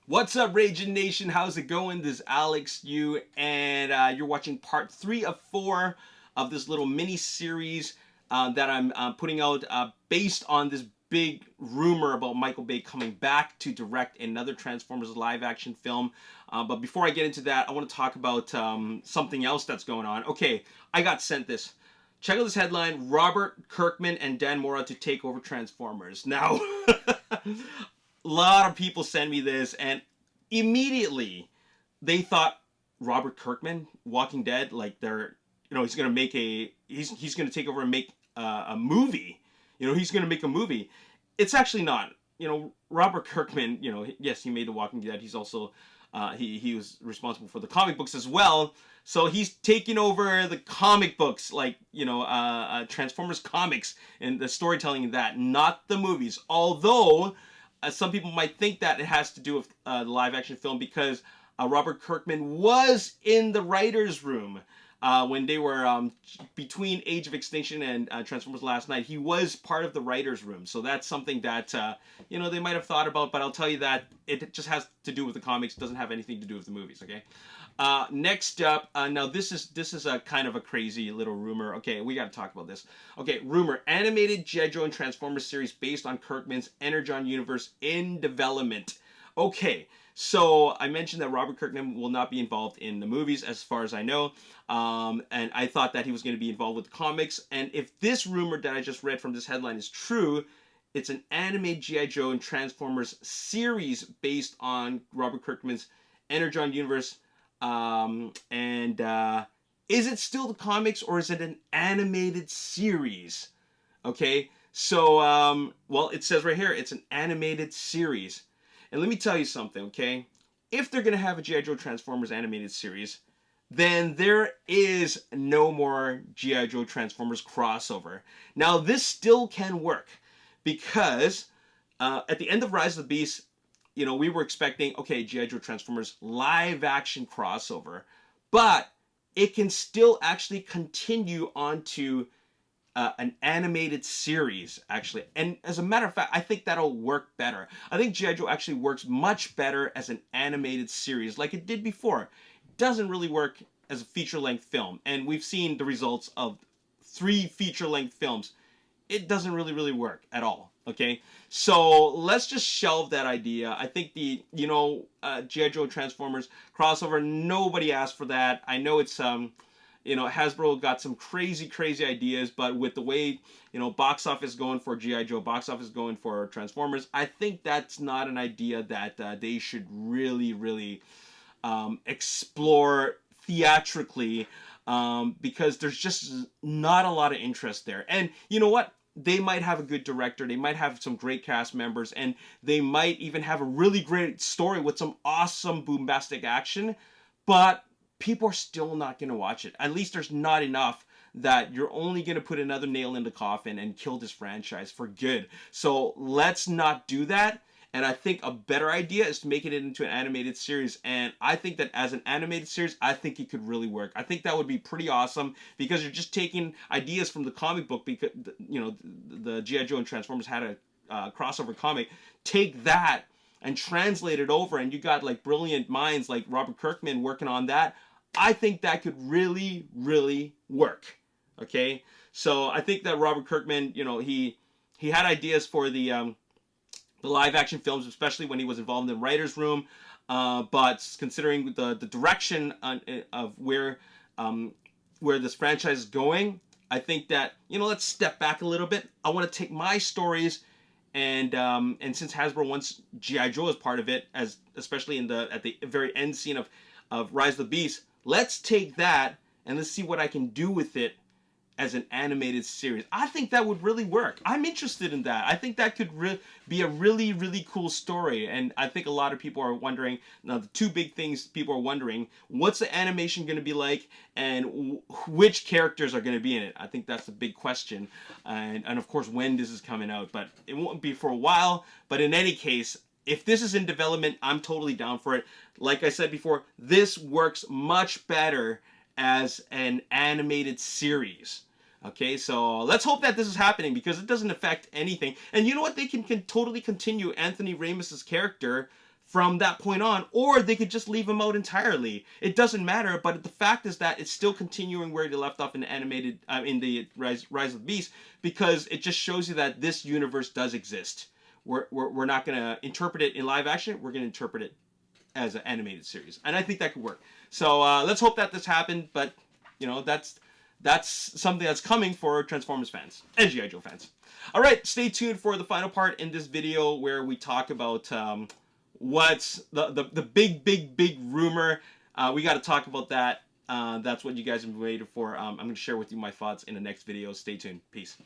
What's up, Ragin Nation? How's it going? This is Alex Yu, and you're watching part 3 of 4 of this little mini series that I'm putting out based on this big rumor about Michael Bay coming back to direct another Transformers live action film. But before I get into that, I want to talk about something else that's going on. Okay, I got sent this. Check out this headline: Robert Kirkman and Dan Mora to take over Transformers. Now, a lot of people send me this, and immediately they thought Robert Kirkman, Walking Dead, like he's gonna make he's gonna take over and make a movie. He's gonna make a movie. It's actually not. Robert Kirkman. Yes, he made The Walking Dead. He's also he was responsible for the comic books as well. So he's taking over the comic books, like Transformers comics and the storytelling in that, not the movies. Although some people might think that it has to do with the live action film because Robert Kirkman was in the writer's room when they were between Age of Extinction and Transformers Last Night. He was part of the writer's room. So that's something that, they might have thought about, but I'll tell you that it just has to do with the comics. It doesn't have anything to do with the movies, okay? Next up, now this is a kind of a crazy little rumor. Okay, we got to talk about this. Okay, rumor: animated G.I. Joe and Transformers series based on Kirkman's Energon universe in development. Okay, so I mentioned that Robert Kirkman will not be involved in the movies, as far as I know, and I thought that he was going to be involved with the comics. And if this rumor that I just read from this headline is true, it's an animated G.I. Joe and Transformers series based on Robert Kirkman's Energon universe. And is it still the comics or is it an animated series? Okay, so well, it says right here it's an animated series. And let me tell you something, okay? If they're gonna have a G.I. Joe Transformers animated series, then there is no more G.I. Joe Transformers crossover. Now, this still can work because at the end of Rise of the Beast, we were expecting, okay, G.I. Joe Transformers live action crossover, but it can still actually continue onto an animated series, actually. And as a matter of fact, I think that'll work better. I think G.I. Joe actually works much better as an animated series like it did before. It doesn't really work as a feature-length film. And we've seen the results of 3 feature-length films. It doesn't really work at all. Okay, so let's just shelve that idea. I think the G.I. Joe Transformers crossover, nobody asked for that. I know it's Hasbro got some crazy ideas, but with the way box office going for G.I. Joe, box office going for Transformers, I think that's not an idea that they should really explore theatrically, because there's just not a lot of interest there. And you know what? They might have a good director, they might have some great cast members, and they might even have a really great story with some awesome bombastic action, but people are still not going to watch it. At least there's not enough that you're only going to put another nail in the coffin and kill this franchise for good. So let's not do that. And I think a better idea is to make it into an animated series. And I think that as an animated series, I think it could really work. I think that would be pretty awesome because you're just taking ideas from the comic book, because the G.I. Joe and Transformers had a crossover comic. Take that and translate it over, and you got like brilliant minds like Robert Kirkman working on that. I think that could really work. Okay, so I think that Robert Kirkman, he had ideas for the live action films, especially when he was involved in the writer's room. But considering the direction of where this franchise is going, I think that let's step back a little bit. I want to take my stories, and since Hasbro wants G.I. Joe as part of it, as especially at the very end scene of Rise of the Beast, let's take that and let's see what I can do with it as an animated series. I think that would really work. I'm interested in that. I think that could be a really cool story. And I think a lot of people are wondering, now the 2 big things people are wondering, what's the animation going to be like, and which characters are going to be in it? I think that's the big question. And of course, when this is coming out. But it won't be for a while. But in any case, if this is in development, I'm totally down for it. Like I said before, this works much better as an animated series. Okay, so let's hope that this is happening because it doesn't affect anything. And you know what? They can totally continue Anthony Ramis's character from that point on, or they could just leave him out entirely. It doesn't matter, but the fact is that it's still continuing where they left off in the animated, in the Rise of the Beast, because it just shows you that this universe does exist. We're not going to interpret it in live action. We're going to interpret it as an animated series, and I think that could work. So let's hope that this happened. But you know, that's something that's coming for Transformers fans and G.I. Joe fans. All right, stay tuned for the final part in this video where we talk about what's the big rumor. We got to talk about that. That's what you guys have been waiting for. I'm going to share with you my thoughts in the next video. Stay tuned. Peace.